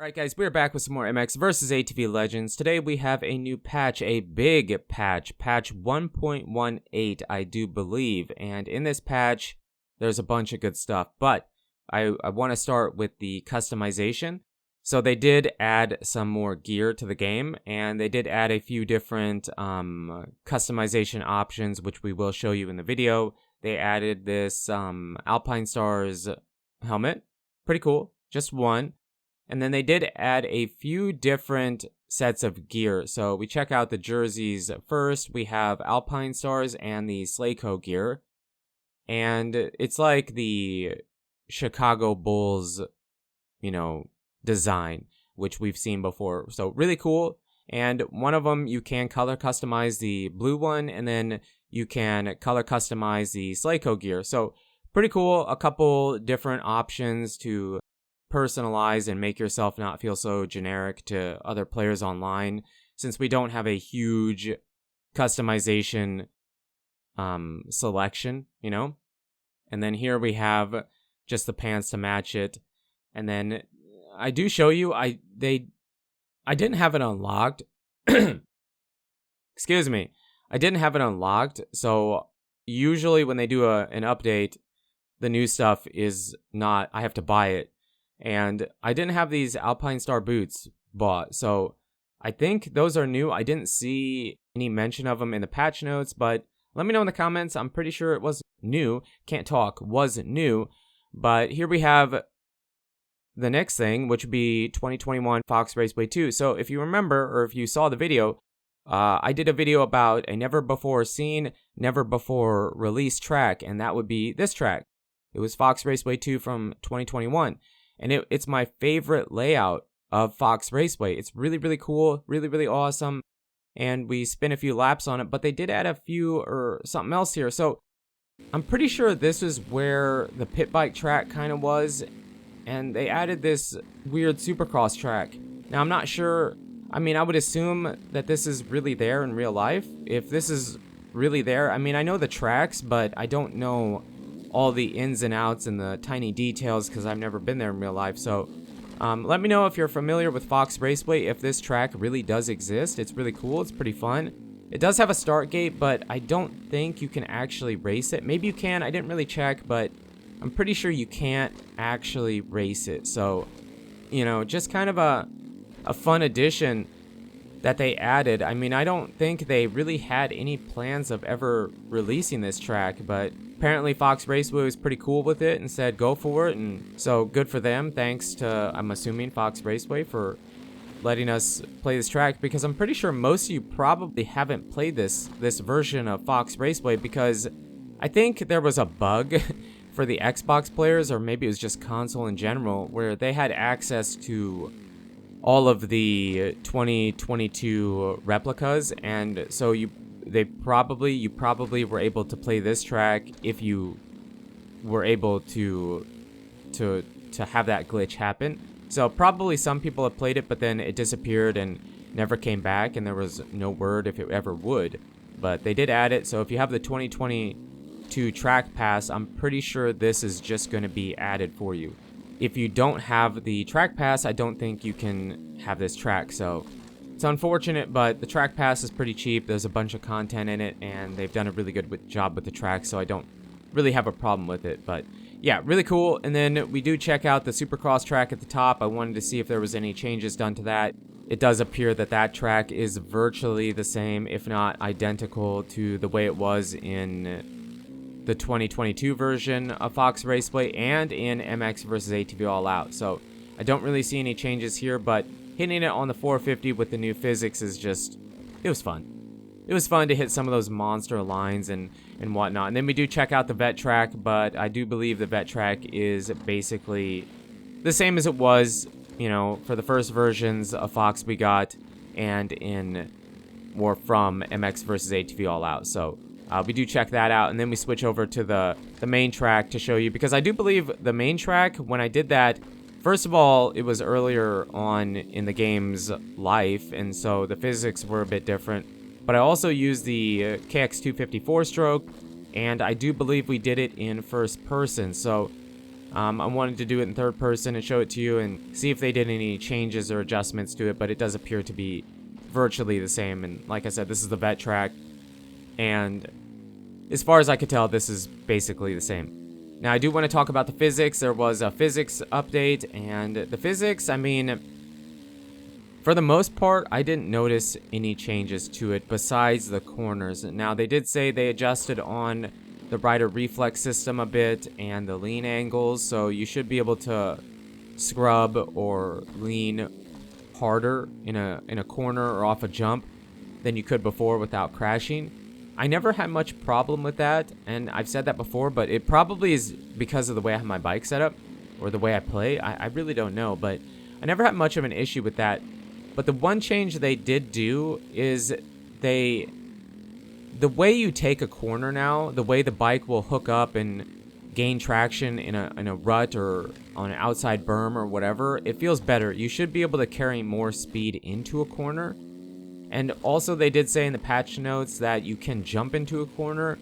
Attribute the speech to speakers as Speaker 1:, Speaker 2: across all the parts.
Speaker 1: Alright guys, we're back with some more MX versus ATV Legends. Today we have a new patch, a big patch, patch 1.18 I do believe. And in this patch, there's a bunch of good stuff. But I want to start with the customization. So they did add some more gear to the game, and they did add a few different customization options, which we will show you in the video. They added this Alpine Stars helmet. Pretty cool. Just one. And then they did add a few different sets of gear. So we check out the jerseys first. We have Alpine Stars and the Slayco gear. And it's like the Chicago Bulls, design, which we've seen before. So really cool. And one of them, you can color customize the blue one, and then you can color customize the Slayco gear. So pretty cool. A couple different options to personalize and make yourself not feel so generic to other players online, since we don't have a huge customization selection, And then here we have just the pants to match it. And then I do show you, I didn't have it unlocked. Excuse me. I didn't have it unlocked. So usually when they do an update, the new stuff is not, I have to buy it. And I didn't have these Alpine Star boots bought. So I think those are new. I didn't see any mention of them in the patch notes, but let me know in the comments. I'm pretty sure it was new. Can't talk. Was new. But here we have the next thing, which would be 2021 Fox Raceway 2. So if you remember, or if you saw the video, I did a video about a never before seen, never before released track, and that would be this track. It was Fox Raceway 2 from 2021. And it's my favorite layout of Fox Raceway. It's really, really cool, really, really awesome. And we spin a few laps on it, but they did add a few or something else here. So I'm pretty sure this is where the pit bike track kind of was. And they added this weird supercross track. Now, I'm not sure. I mean, I would assume that this is really there in real life. If this is really there, I mean, I know the tracks, but I don't know all the ins and outs and the tiny details because I've never been there in real life. So let me know if you're familiar with Fox Raceway, if this track really does exist. It's really cool. It's pretty fun. It does have a start gate, but I don't think you can actually race it. Maybe you can. I didn't really check, but I'm pretty sure you can't actually race it. So, just kind of a fun addition that they added. I mean, I don't think they really had any plans of ever releasing this track, but apparently Fox Raceway was pretty cool with it and said go for it, and so good for them. Thanks to, I'm assuming, Fox Raceway for letting us play this track, because I'm pretty sure most of you probably haven't played this version of Fox Raceway, because I think there was a bug for the Xbox players, or maybe it was just console in general, where they had access to all of the 2022 replicas, and so you probably were able to play this track if you were able to have that glitch happen. So probably some people have played it, but then it disappeared and never came back, and there was no word if it ever would. But they did add it, so if you have the 2022 track pass, I'm pretty sure this is just going to be added for you. If you don't have the track pass, I don't think you can have this track. So it's unfortunate, but the track pass is pretty cheap. There's a bunch of content in it, and they've done a really good job with the track, so I don't really have a problem with it. But yeah, really cool. And then we do check out the Supercross track at the top. I wanted to see if there was any changes done to that. It does appear that that track is virtually the same, if not identical, to the way it was in the 2022 version of Fox Raceway and in MX vs ATV All Out. So I don't really see any changes here, but hitting it on the 450 with the new physics is just, it was fun. It was fun to hit some of those monster lines and whatnot. And then we do check out the vet track, but I do believe the vet track is basically the same as it was, for the first versions of Fox we got, and from MX vs ATV All Out. So we do check that out, and then we switch over to the main track to show you, because I do believe the main track, when I did that, first of all, it was earlier on in the game's life, and so the physics were a bit different. But I also used the KX254 stroke, and I do believe we did it in first person. So I wanted to do it in third person and show it to you and see if they did any changes or adjustments to it, but it does appear to be virtually the same. And like I said, this is the vet track, and as far as I could tell, this is basically the same. Now, I do want to talk about the physics. There was a physics update, and the physics, I mean, for the most part, I didn't notice any changes to it besides the corners. Now, they did say they adjusted on the rider reflex system a bit and the lean angles, so you should be able to scrub or lean harder in a corner or off a jump than you could before without crashing. I never had much problem with that, and I've said that before, but it probably is because of the way I have my bike set up or the way I play. I really don't know, but I never had much of an issue with that. But the one change they did do is the way you take a corner now, the way the bike will hook up and gain traction in a rut or on an outside berm or whatever, it feels better. You should be able to carry more speed into a corner. And also they did say in the patch notes that you can jump into a corner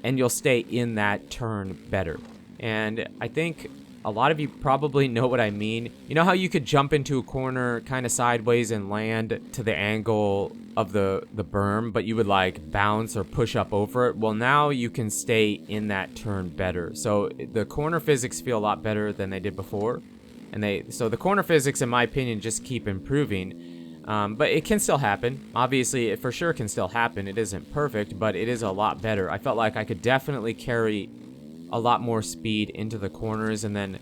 Speaker 1: and you'll stay in that turn better. And I think a lot of you probably know what I mean. You know how you could jump into a corner kind of sideways and land to the angle of the berm, but you would like bounce or push up over it? Well, now you can stay in that turn better. So the corner physics feel a lot better than they did before. So the corner physics, in my opinion, just keep improving. But it can still happen. Obviously, it for sure can still happen. It isn't perfect, but it is a lot better. I felt like I could definitely carry a lot more speed into the corners, and then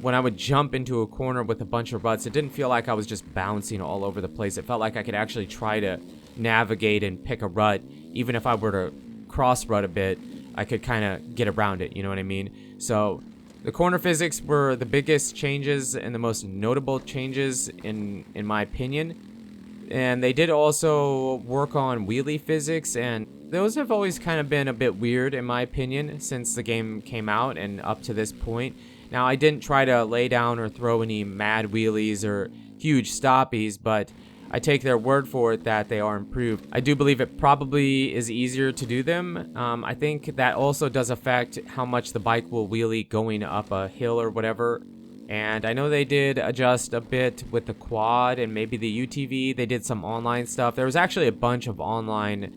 Speaker 1: when I would jump into a corner with a bunch of ruts, it didn't feel like I was just bouncing all over the place. It felt like I could actually try to navigate and pick a rut. Even if I were to cross rut a bit, I could kind of get around it, you know what I mean? So the corner physics were the biggest changes and the most notable changes in my opinion. And they did also work on wheelie physics, and those have always kind of been a bit weird in my opinion since the game came out and up to this point. Now, I didn't try to lay down or throw any mad wheelies or huge stoppies, but I take their word for it that they are improved. I do believe it probably is easier to do them. I think that also does affect how much the bike will wheelie going up a hill or whatever. And I know they did adjust a bit with the quad and maybe the UTV. They did some online stuff. There was actually a bunch of online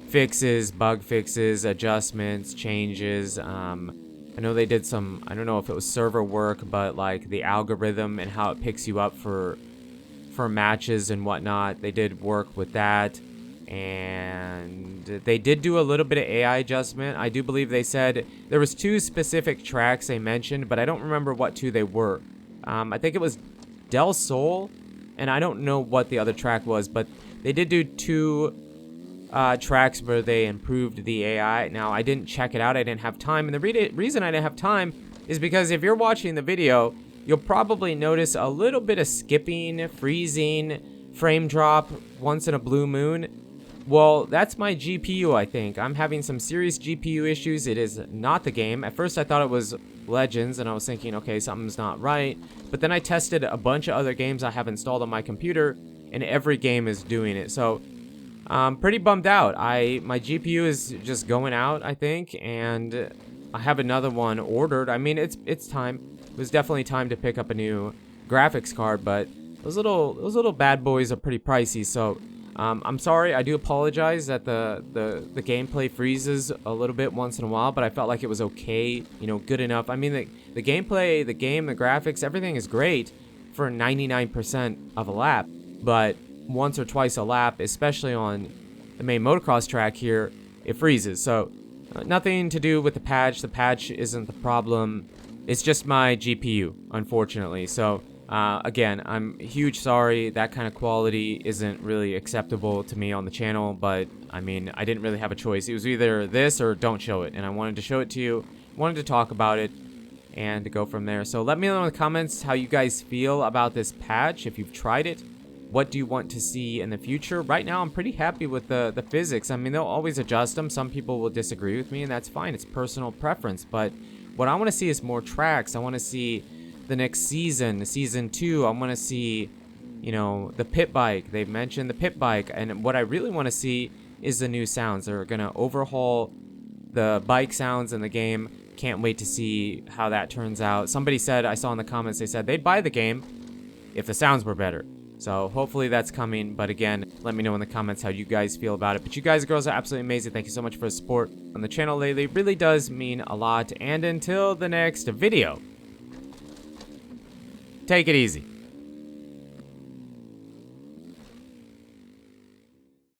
Speaker 1: fixes, bug fixes, adjustments, changes. I know they did some, I don't know if it was server work, but like the algorithm and how it picks you up for matches and whatnot. They did work with that. And they did do a little bit of AI adjustment. I do believe they said there was 2 specific tracks they mentioned, but I don't remember what 2 they were. I think it was Del Sol, and I don't know what the other track was, but they did do 2 tracks where they improved the AI. Now, I didn't check it out. I didn't have time, and the reason I didn't have time is because if you're watching the video, you'll probably notice a little bit of skipping, freezing, frame drop once in a blue moon. Well, that's my GPU, I think. I'm having some serious GPU issues. It is not the game. At first, I thought it was Legends, and I was thinking, okay, something's not right. But then I tested a bunch of other games I have installed on my computer, and every game is doing it. So, I'm pretty bummed out. My GPU is just going out, I think, and I have another one ordered. I mean, it's time. It was definitely time to pick up a new graphics card, but those little bad boys are pretty pricey, so I'm sorry, I do apologize that the gameplay freezes a little bit once in a while, but I felt like it was okay, you know, good enough. I mean, the gameplay, the game, the graphics, everything is great for 99% of a lap, but once or twice a lap, especially on the main motocross track here, it freezes. So nothing to do with the patch isn't the problem, it's just my GPU, unfortunately. So again, I'm huge sorry. That kind of quality isn't really acceptable to me on the channel, but I mean, I didn't really have a choice. It was either this or don't show it, and I wanted to show it to you, wanted to talk about it, and to go from there. So let me know in the comments how you guys feel about this patch, if you've tried it. What do you want to see in the future? Right now, I'm pretty happy with the physics. I mean, they'll always adjust them. Some people will disagree with me, and that's fine. It's personal preference, but what I want to see is more tracks. I want to see the next season 2. I want to see, you know, the pit bike. They've mentioned the pit bike, and what I really want to see is the new sounds. They're going to overhaul the bike sounds in the game, can't wait to see how that turns out. Somebody said, I saw in the comments, they said they'd buy the game if the sounds were better. So hopefully that's coming. But again, let me know in the comments how you guys feel about it. But you guys and girls are absolutely amazing. Thank you so much for the support on the channel lately. It really does mean a lot. And until the next video, take it easy.